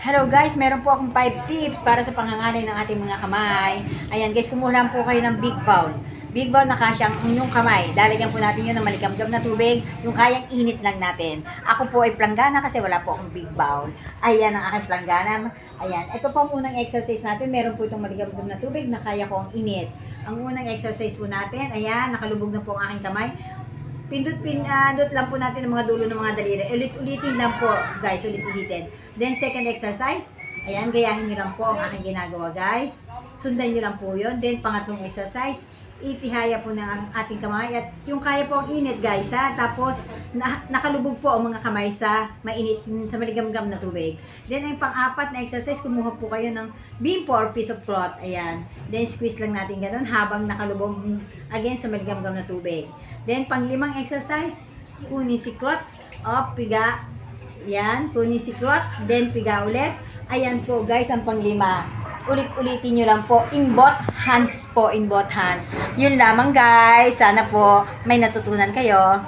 Hello guys, meron po akong 5 tips para sa pangangalay ng ating mga kamay. Ayan guys, kumuha lang po kayo ng big bowl. Big bowl na kasya ang inyong kamay. Lalagyan po natin yun ng maligamgam na tubig, yung kayang init lang natin. Ako po ay planggana kasi wala po akong big bowl. Ayan ang aking planggana. Ayan, ito po ang unang exercise natin. Meron po itong maligamgam na tubig na kaya ko ang init. Ang unang exercise po natin, ayan, nakalubog na po ang aking kamay. Pindot lang po natin ang mga dulo ng mga daliri. Ulit-ulitin lang po, guys. Ulit-ulitin. Then, second exercise. Ayan, gayahin nyo lang po ang aking ginagawa, guys. Sundan nyo lang po yun. Then, pangatlong exercise. Itihaya po ng ating kamay. At yung kaya po ang init, guys, ha. Tapos, nakalubog po ang mga kamay sa mainit, sa maligamgam na tubig. Then, ang pang-apat na exercise, kumuha po kayo ng bimpo or piece of cloth. Ayan. Then, squeeze lang natin ganun habang nakalubog again sa maligamgam na tubig. Then, pang-limang exercise, kunin si cloth, piga. Ayan, kunin si cloth, then piga ulit. Ayan po, guys, ang pang-lima. Ulit-ulitin nyo lang po, in both hands po, in both hands. Yun lamang, guys. Sana po may natutunan kayo.